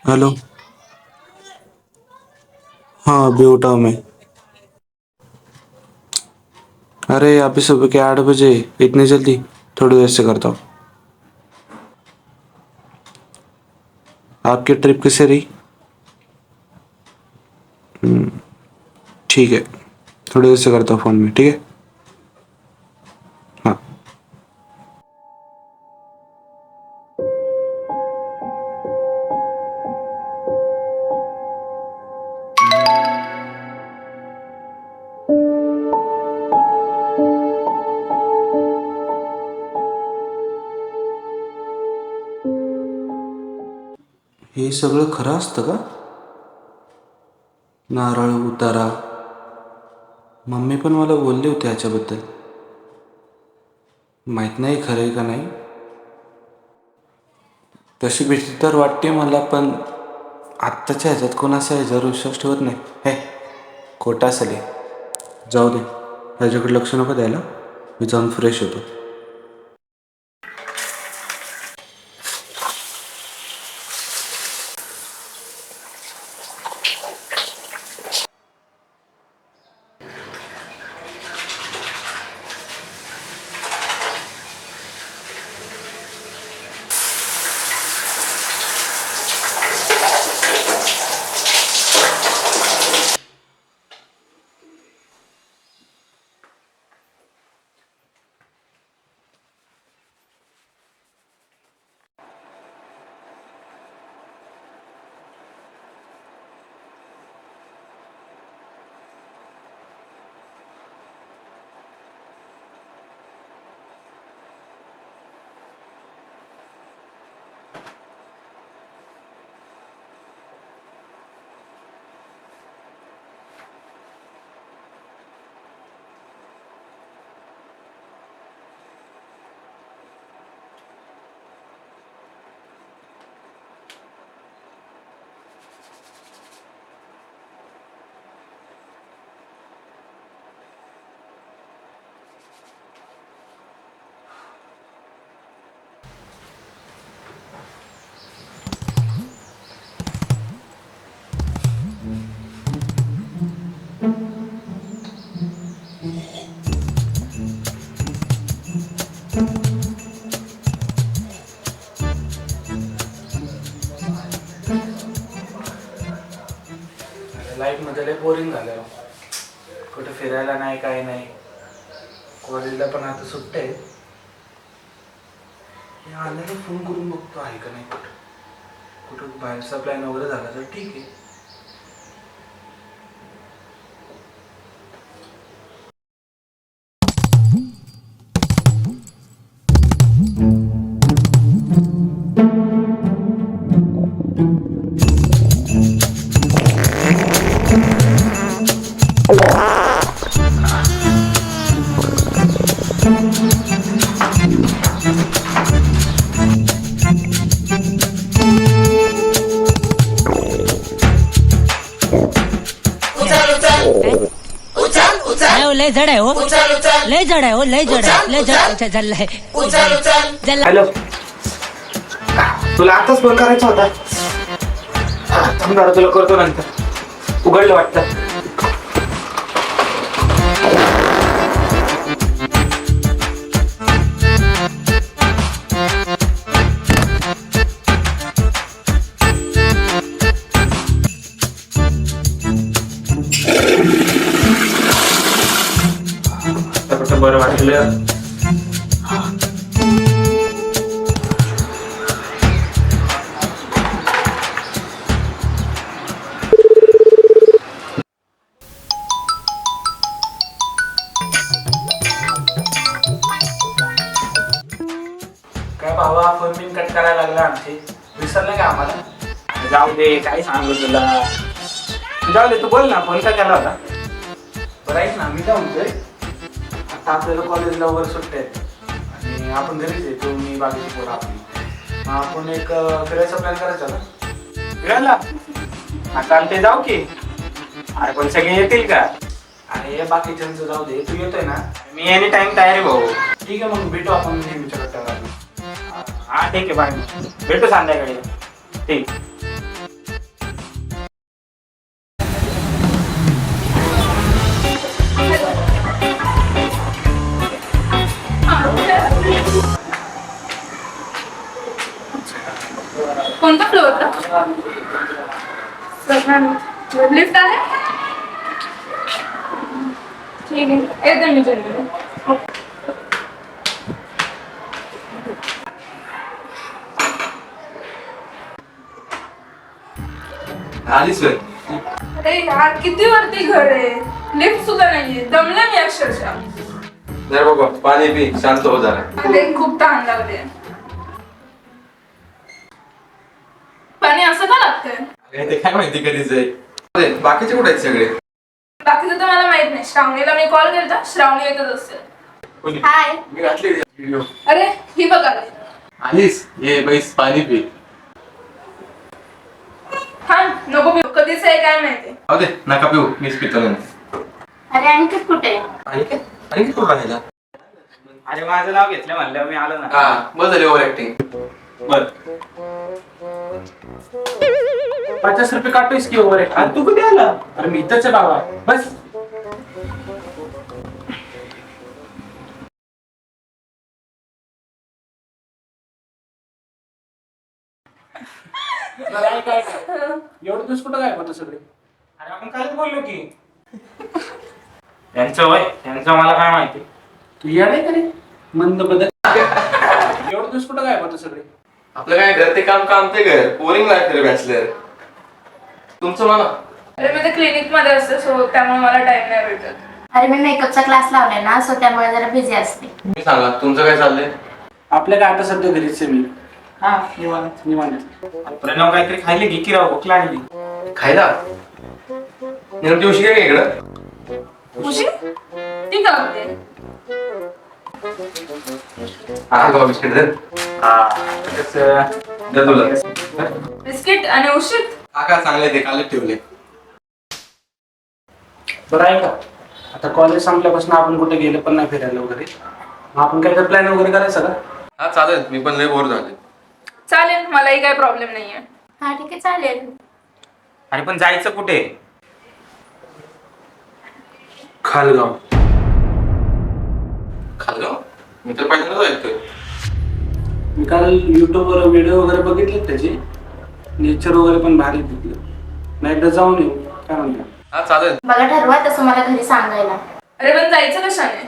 Hello. हाँ अभी उठा हूँ मैं। अरे अभी सुबह के 8 बजे, इतनी जल्दी? थोड़ी देर से करता हूँ। आपकी ट्रिप कैसे रही? ठीक है, थोड़ी देर से करता हूँ फ़ोन में, ठीक है? हाँ। हे सगळं खरं असतं का? नारळ उतारा, मम्मी पण मला बोलली होती ह्याच्याबद्दल. माहीत नाही खरं आहे का नाही. तशी भीती तर वाटते मला, पण आत्ताच्या ह्याच्यात कोणाचा ह्याच्यावर विश्वास ठेवत नाही. हे खोटा असेल हे. जाऊ दे, ह्याच्याकडे लक्ष नको द्यायला. मी जाऊन फ्रेश होतो. लाईफमध्ये लय बोरिंग झालं. कुठं फिरायला नाही, काय नाही. कॉलेजला पण आता सुट्ट्या आहे. आल्याला फोन करून बघतो आहे का नाही. कुठं बाहेरचा प्लॅन वगैरे झाला तर ठीक आहे. लय जड आहे हो, लय जड आहे हो, लय जड आहे, लय जड चाललंय. हॅलो, तुला आताच फोन करायचा होता. थांब जरा, तुला करतो नंतर. उघडलं वाटतं. बरं वाटलं. काय भावा, फोन बिन कट करायला लागला आमची. विसरलं का आम्हाला? जाऊ दे, काय सांगू तुला. जाऊ दे, तू बोल ना, फोन का केला होता? बरं ऐक ना, मी काय म्हणतोय, आता आपल्याला कॉलेजला वगैरे सुट्टे आहेत आणि आपण घरीच आहे, तू मी बाकीची पोरं आपली. मग आपण एक फिरायचा प्लॅन करायचा ना. फिरायला आता ते जाऊ की. अरे पण सगळे येतील का? अरे बाकीच्यांचं जाऊ दे, तू येतोय ना? मी एनी टाइम तयार आहे भाऊ. ठीक आहे, मग भेटू आपण नेहमीच्या कट्ट्यावर. हा ठीक आहे, बाय. भेटू संध्याकाळी. ठीक. कोणता फ्लोअर लिफ्ट आहे? ठीक आहे, येते मी जल्दी. आलीस वेळ. अरे यार, किती वरती घर आहे, लिफ्ट सुद्धा नाहीये. दमले मी अक्षरशः. नाही बाबा, पाणी पी, शांत हो जरा. अरे खूप तहान लागले. पाणी असं का लागतंय? ते काय माहिती कधीच आहे. बाकीचे कुठे आहेत सगळे? बाकीचं तर मला माहित नाही. श्रावणीला मी कॉल केला, श्रावणी येतच असेल. हाय. मी घातली व्हिडिओ. अरे ही बघा. आलीस, ये बैस, पाणी पी. हा नको पिऊ, कधीच आहे काय माहिती. दे, नका पिऊ, मीच पितो नंतर. अरे अंकित कुठे? आणखी कुठं राहिला? अरे माझं नाव घेतलं म्हणलं, मी आलो ना. हा, बस झाली ओव्हर ऍक्टिंग. बर, 50 रुपये काटतोयस की ओव्हर. अरे तू कुठे आला? अरे मी इथंच आहे बाबा, बस. काय एवढं दिवस कुठं काय होतं सगळे? अरे आपण कालच बोललो की. त्यांचं वय, त्यांचं मला काय माहिती. तू येणार का रे? मंद बदल. एवढं दिवस कुठं काय होतं सगळे? आपलं काय घर ते काम ते घर. बोरिंग लाईफ रे बॅचलर. तुमचं म्हणा. अरे मी तर क्लिनिक मध्ये असते, सो त्यामुळे मला टाइम नाही भेटत. अरे मी मेकअपचा क्लास लावलाय ना, सो त्यामुळे जरा बिझी असते. मी सांगा, तुमचं काय चाललंय? आपल्या काय आता सध्या घरीच आहे मी. हा निवांत निवांत. प्रणव काहीतरी खायला घे की राव, भूक लागली. खायला नेमकी उशी काय इकडं? खुशी ती का होते? हा गाव बिस्किट दे. दे तुला. बिस्किट आणि उशीत. काका चांगले ते कालच ठेवले. बरं आहे का, आता कॉलेज संपल्यापासून आपण कुठे गेलो पण नाही फिरायला वगैरे. मग आपण काय तर प्लॅन वगैरे करायचा का? हा चालेल, मी पण लय बोर झाले. चालेल, मलाही काही प्रॉब्लेम नाहीये. हा ठीक आहे, चालेल. अरे पण जायचं कुठे? खालगाव. खाल्लं? मी तर पहिल्यांदाच ऐकतोय. मी काल युट्यूबवर व्हिडिओ वगैरे बघितले त्याचे. नेचर वगैरे पण भारी तिथलं. मग एकदा जाऊन येऊ, काय म्हणता? हा चालेल. बघा ठरवा तसं मला घरी सांगायला. अरे पण जायचं कशाने?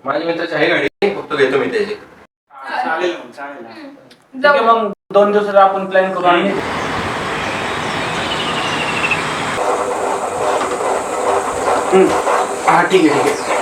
माझ्या मित्राची आहे गाडी, फक्त घेतो मी त्याची. चालेल मग, चालेल. ठीक जाऊ. आहे मग 2 दिवसात आपण प्लॅन करू आणि हा ठीक आहे ठीक आहे.